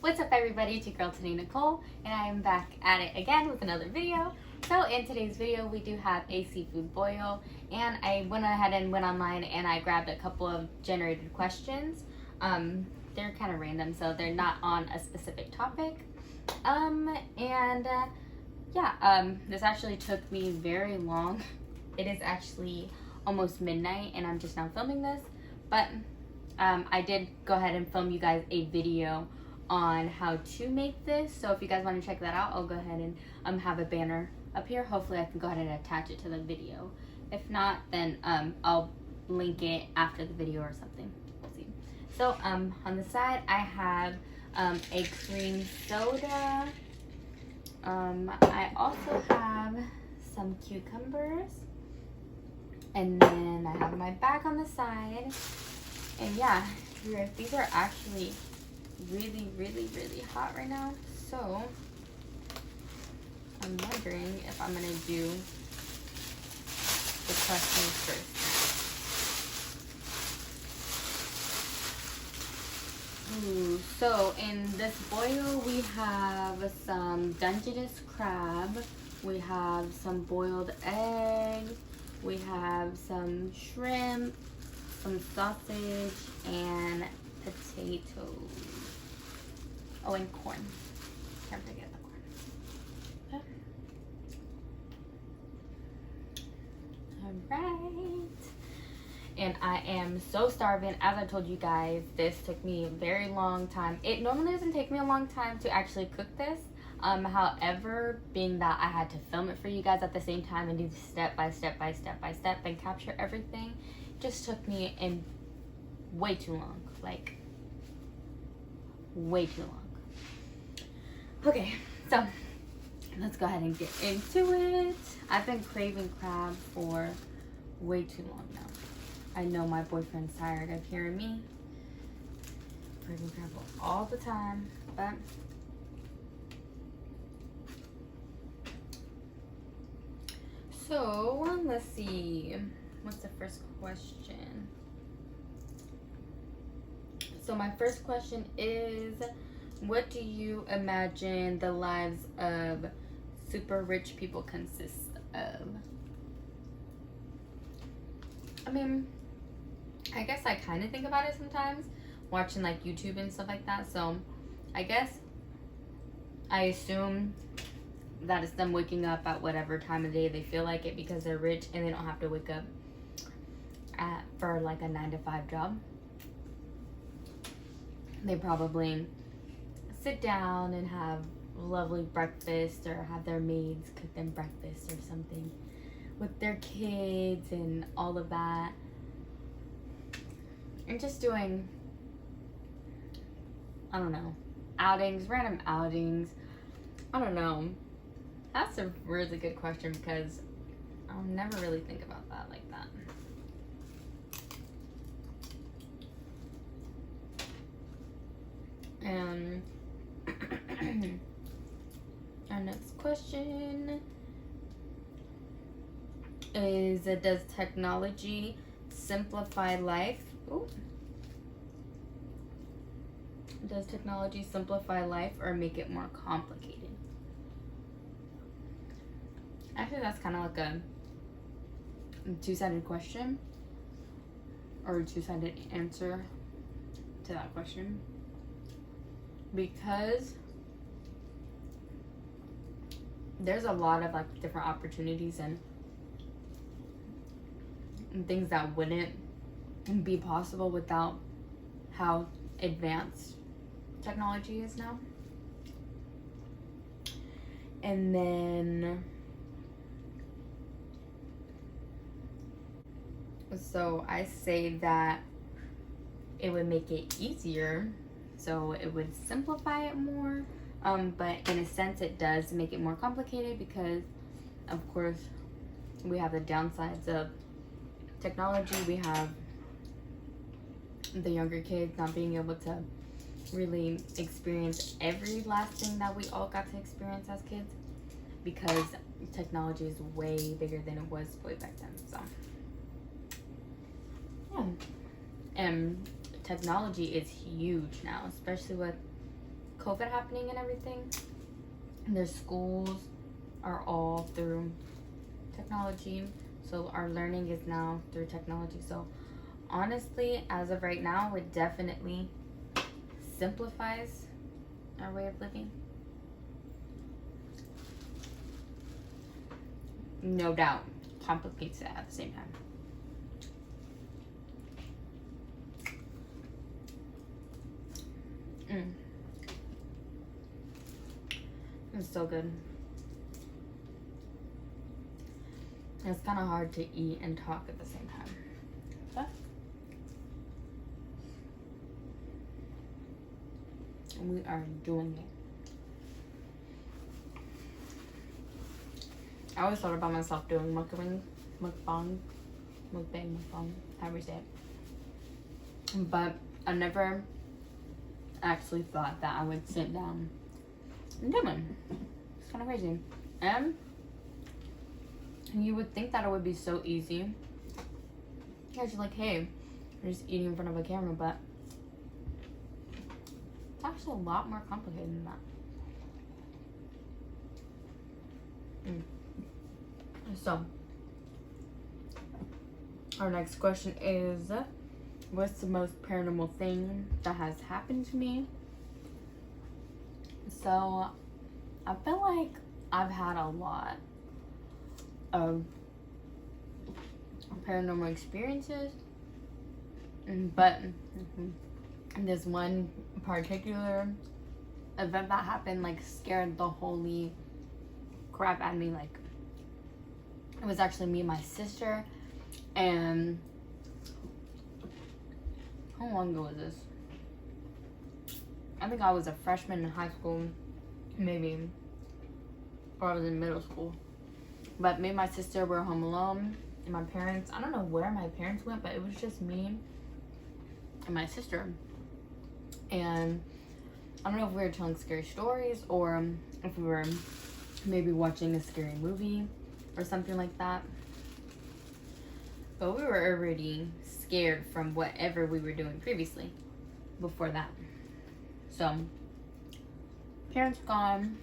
What's up everybody, it's your girl today Nicole, and I am back at it again with another video. So in today's video we do have a seafood boil, and I went ahead and went online and I grabbed a couple of generated questions. They're kind of random, so they're not on a specific topic. This actually took me very long. It is actually almost midnight and I'm just now filming this, but I did go ahead and film you guys a video on how to make this. So if you guys want to check that out, I'll go ahead and have a banner up here. Hopefully I can go ahead and attach it to the video. If not, then I'll link it after the video or something. We'll see. So on the side I have a cream soda. I also have some cucumbers, and then I have my bag on the side. And yeah, these are actually really hot right now, so I'm wondering if I'm gonna do the questions first. So in this boil we have some Dungeness crab, we have some boiled egg, we have some shrimp, some sausage, and potatoes. Oh, and corn. Can't forget the corn. Alright. And I am so starving. As I told you guys, this took me a very long time. It normally doesn't take me a long time to actually cook this. However, being that I had to film it for you guys at the same time and do step by step and capture everything, just took me in way too long. Like, way too long. Okay, so let's go ahead and get into it. I've been craving crab for way too long now. I know my boyfriend's tired of hearing me craving crab all the time, but so let's see. What's the first question? So my first question is, what do you imagine the lives of super rich people consist of? I mean, I guess I kind of think about it sometimes, watching like YouTube and stuff like that. So I guess I assume that it's them waking up at whatever time of day they feel like it because they're rich and they don't have to wake up for like a 9-to-5 job. They probably sit down and have lovely breakfast, or have their maids cook them breakfast or something with their kids and all of that, and just doing, I don't know, outings, random outings. I don't know. That's a really good question because I'll never really think about that like that. Our next question is, does technology simplify life? Ooh. Does technology simplify life or make it more complicated? Actually, that's kind of like a two-sided question, or a two-sided answer to that question, because there's a lot of like different opportunities and things that wouldn't be possible without how advanced technology is now. And then so I say that it would make it easier, so it would simplify it more, but in a sense it does make it more complicated because of course we have the downsides of technology. We have the younger kids not being able to really experience every last thing that we all got to experience as kids because technology is way bigger than it was way back then. So yeah, and technology is huge now, especially with COVID happening and everything, their schools are all through technology. So our learning is now through technology. So honestly, as of right now, it definitely simplifies our way of living. No doubt, complicates it at the same time. It's so good. It's kind of hard to eat and talk at the same time. But we are doing it. I always thought about myself doing mukbang, however you say it. But I never actually thought that I would sit down and do one. It's kind of crazy. And you would think that it would be so easy. Because you're like, hey, you're just eating in front of a camera, but it's actually a lot more complicated than that. So, our next question is, what's the most paranormal thing that has happened to me? So, I feel like I've had a lot of paranormal experiences, but this one particular event that happened like scared the holy crap out of me. Like, it was actually me and my sister, and how long ago was this? I think I was a freshman in high school, maybe, or I was in middle school. But me and my sister were home alone, and my parents, I don't know where my parents went, but it was just me and my sister. And I don't know if we were telling scary stories or if we were maybe watching a scary movie or something like that. But we were already scared from whatever we were doing previously before that. So, parents gone,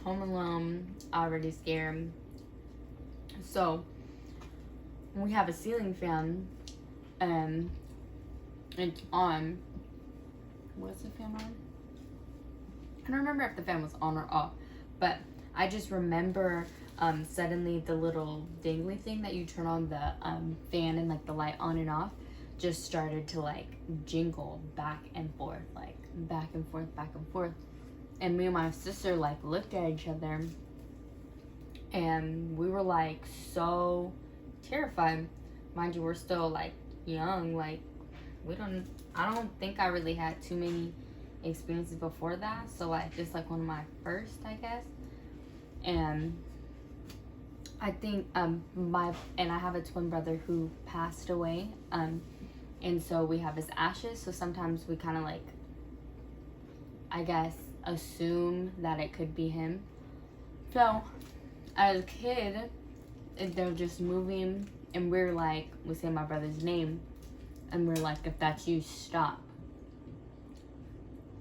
home alone, already scared. So, we have a ceiling fan, and it's on. Was the fan on? I don't remember if the fan was on or off, but I just remember suddenly the little dangly thing that you turn on the fan and like the light on and off just started to like jingle back and forth, like back and forth, back and forth. And me and my sister like looked at each other, and we were like so terrified. Mind you, we're still like young, like I don't think I really had too many experiences before that, so like just like one of my first, I guess. And I think and I have a twin brother who passed away, and so we have his ashes, so sometimes we kind of like, I guess, assume that it could be him. So as a kid, they're just moving, and we're like, we say my brother's name, and we're like, if that's you, stop.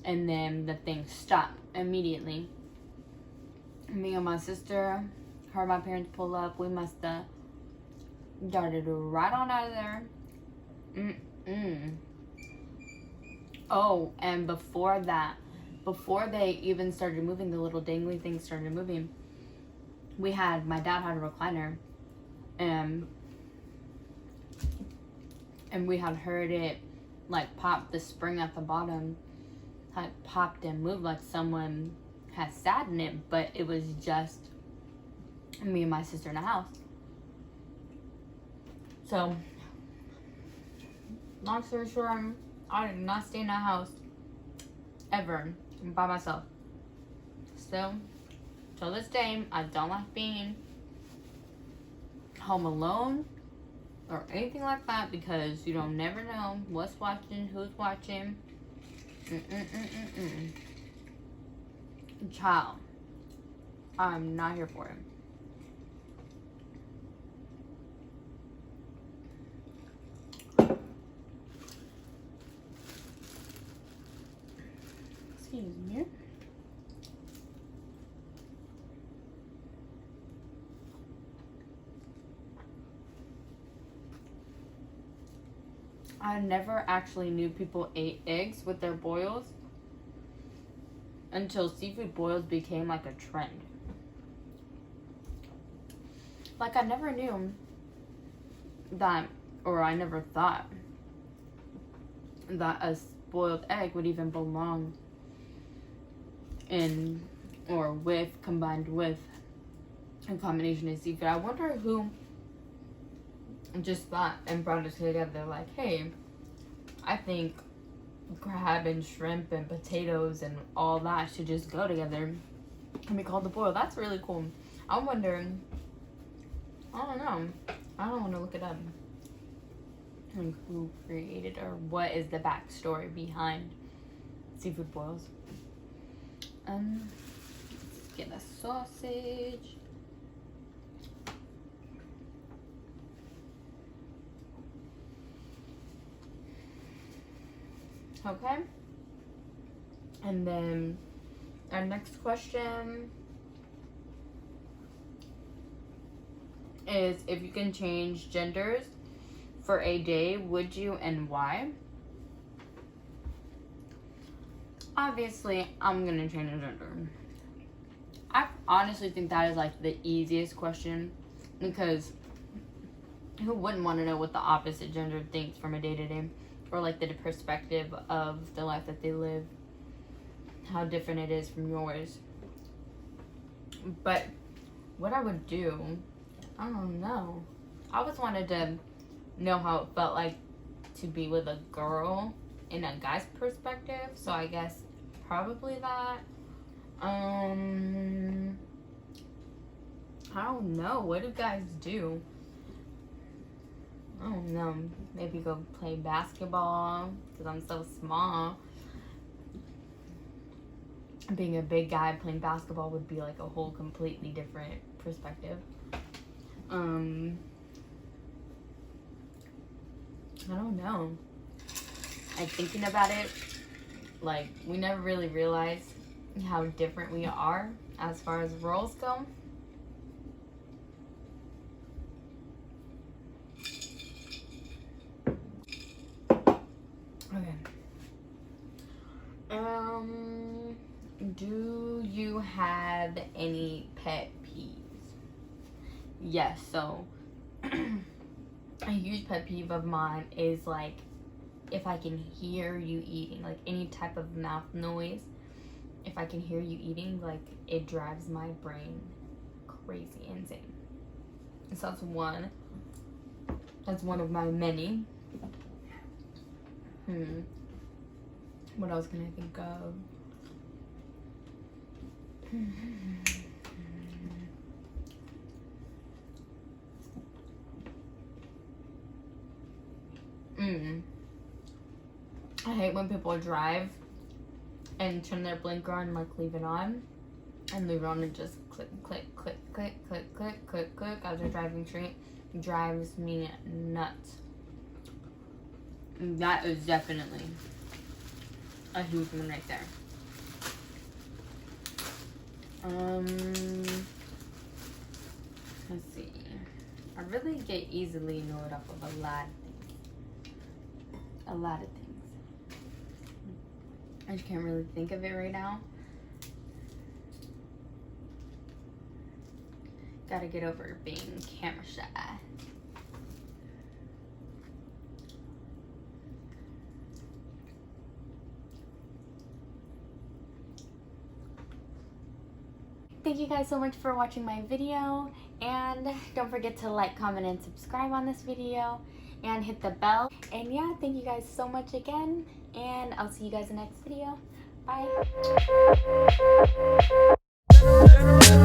And then the thing stopped immediately. Me and my sister heard my parents pull up. We must have darted right on out of there. Oh, and before that, before they even started moving, the little dangly things started moving, my dad had a recliner, and we had heard it like pop, the spring at the bottom had popped and moved like someone had sat in it, but it was just me and my sister in the house. So, long story short, I did not stay in that house ever by myself. Still, till this day, I don't like being home alone or anything like that, because you don't never know what's watching, who's watching. Child, I'm not here for it. Excuse me. I never actually knew people ate eggs with their boils until seafood boils became like a trend. Like, I never knew that, or I never thought that a boiled egg would even belong in or with, combined with a combination of seafood. I wonder who just thought and brought it together, like, hey, I think crab and shrimp and potatoes and all that should just go together and be called the boil. That's really cool. I wonder, I don't know, I don't want to look it up, like who created or what is the backstory behind seafood boils. Let's get a sausage. Okay. And then our next question is, if you can change genders for a day, would you, and why? Obviously, I'm gonna change a gender. I honestly think that is like the easiest question, because who wouldn't want to know what the opposite gender thinks from a day to day, or like the perspective of the life that they live, how different it is from yours. But what I would do, I don't know. I always wanted to know how it felt like to be with a girl in a guy's perspective, so I guess probably that. I don't know. What do guys do? I don't know. Maybe go play basketball because I'm so small. Being a big guy playing basketball would be like a whole completely different perspective. I don't know. Like, thinking about it, like, we never really realized how different we are as far as roles go. Okay. Do you have any pet peeves? Yes, so a huge pet peeve of mine is like if I can hear you eating, like any type of mouth noise, if I can hear you eating, like it drives my brain crazy, insane. So that's one. That's one of my many. What else can I think of? I hate when people drive and turn their blinker on, like leave it on, and leave it on and just click, click, click, click, click, click, click, click as they're driving straight. It drives me nuts. That is definitely a huge one right there. Let's see. I really get easily annoyed off of a lot of things. A lot of things. I just can't really think of it right now. Gotta get over being camera shy. Thank you guys so much for watching my video, and don't forget to like, comment, and subscribe on this video, and hit the bell. And yeah, thank you guys so much again, and I'll see you guys in the next video. Bye.